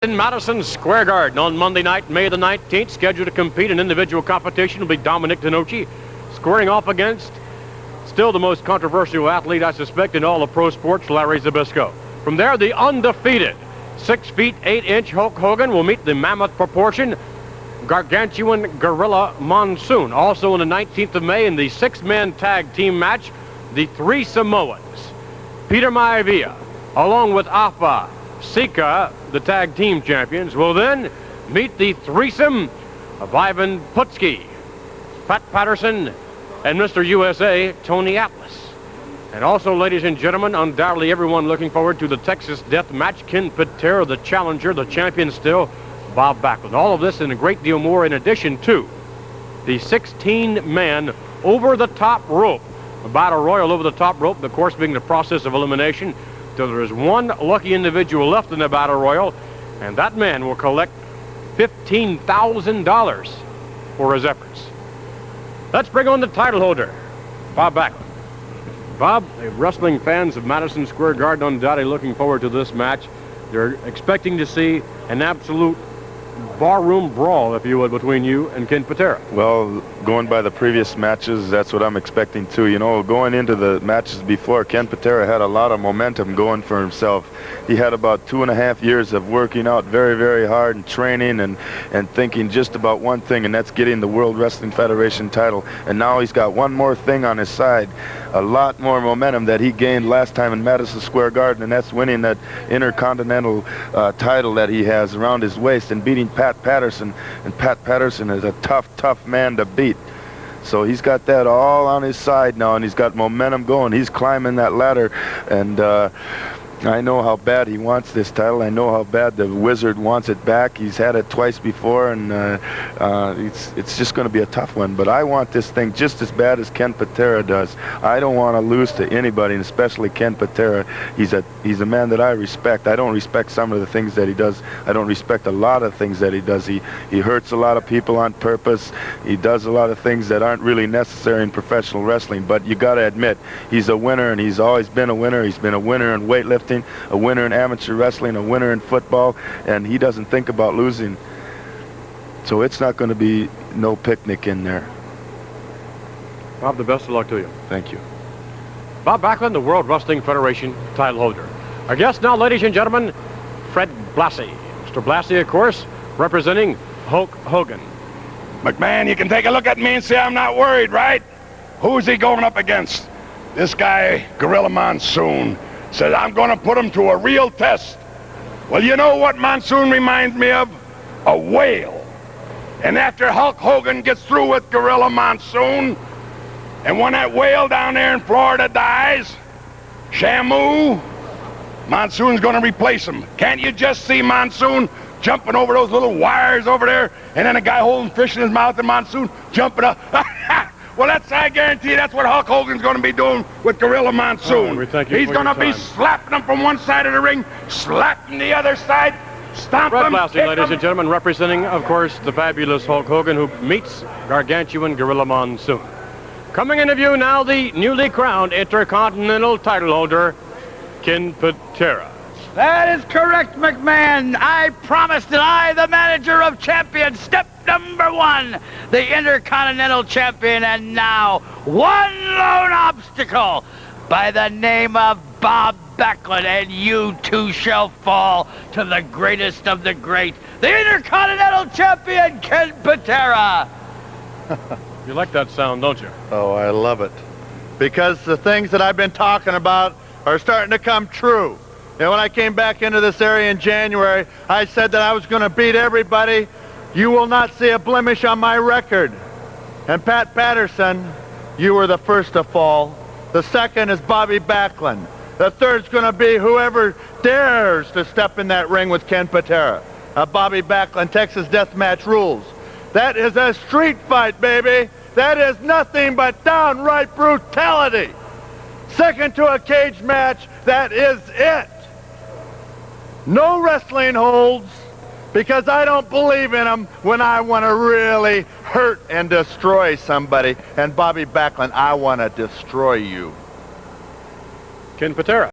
In Madison Square Garden on Monday night, May the 19th, scheduled to compete in individual competition will be Dominic Tenochi, squaring off against still the most controversial athlete, I suspect, in all of pro sports, Larry Zbyszko. From there, the undefeated 6 feet 8 inch Hulk Hogan will meet the mammoth proportion gargantuan Gorilla Monsoon. Also on the 19th of May in the 6-man tag team match, the three Samoans, Peter Maivia, along with Afa Sika, the tag team champions, will then meet the threesome of Ivan Putski, Pat Patterson, and Mr. USA, Tony Atlas. And also, ladies and gentlemen, undoubtedly everyone looking forward to the Texas death match, Ken Patera, the challenger, the champion still, Bob Backlund. All of this and a great deal more in addition to the 16-man over-the-top rope, a battle royal over the top rope, the course being the process of elimination. So there is one lucky individual left in the battle royal, and that man will collect $15,000 for his efforts. Let's bring on the title holder, Bob Backlund. Bob, the wrestling fans of Madison Square Garden undoubtedly looking forward to this match. They're expecting to see an absolute barroom brawl, if you would, between you and Ken Patera. Well, going by the previous matches, that's what I'm expecting too. You know, going into the matches before, Ken Patera had a lot of momentum going for himself. He had about 2.5 years of working out very, very hard and training and thinking just about one thing, and that's getting the World Wrestling Federation title. And now he's got one more thing on his side, a lot more momentum that he gained last time in Madison Square Garden, and that's winning that Intercontinental title that he has around his waist and beating Pat Patterson. And Pat Patterson is a tough man to beat. So he's got that all on his side now, and he's got momentum going. He's climbing that ladder, and I know how bad he wants this title. I know how bad the Wizard wants it back. He's had it twice before, and it's just going to be a tough one. But I want this thing just as bad as Ken Patera does. I don't want to lose to anybody, and especially Ken Patera. He's a man that I respect. I don't respect some of the things that he does. I don't respect a lot of things that he does. He hurts a lot of people on purpose. He does a lot of things that aren't really necessary in professional wrestling. But you got to admit, he's a winner, and he's always been a winner. He's been a winner in weightlifting, a winner in amateur wrestling, a winner in football, and he doesn't think about losing. So it's not going to be no picnic in there. Bob, the best of luck to you. Thank you. Bob Backlund, the World Wrestling Federation title holder. Our guest now, ladies and gentlemen, Fred Blassie. Mr. Blassie, of course, representing Hulk Hogan. McMahon, you can take a look at me and say I'm not worried, right? Who's he going up against? This guy, Gorilla Monsoon, says I'm going to put him to a real test. Well, you know what Monsoon reminds me of? A whale. And after Hulk Hogan gets through with Gorilla Monsoon, and when that whale down there in Florida dies, Shamu, Monsoon's going to replace him. Can't you just see Monsoon jumping over those little wires over there, and then a guy holding fish in his mouth and Monsoon jumping up? Well, I guarantee you that's what Hulk Hogan's going to be doing with Gorilla Monsoon. He's going to be slapping him from one side of the ring, slapping the other side, stomping Fred him, Blassie, ladies and gentlemen, representing, of course, the fabulous Hulk Hogan, who meets gargantuan Gorilla Monsoon. Coming into view now, the newly crowned Intercontinental title holder, Ken Patera. That is correct, McMahon. I promised that I, the manager of champions, step number 1, the Intercontinental champion, and now one lone obstacle by the name of Bob Backlund, and you too shall fall to the greatest of the great, the Intercontinental champion, Ken Patera. You like that sound, don't you? Oh, I love it. Because the things that I've been talking about are starting to come true. And when I came back into this area in January, I said that I was going to beat everybody. You will not see a blemish on my record. And Pat Patterson, you were the first to fall. The second is Bobby Backlund. The third's going to be whoever dares to step in that ring with Ken Patera. Bobby Backlund, Texas Deathmatch rules. That is a street fight, baby. That is nothing but downright brutality. Second to a cage match, that is it. No wrestling holds, because I don't believe in them when I want to really hurt and destroy somebody. And Bobby Backlund, I want to destroy you. Ken Patera.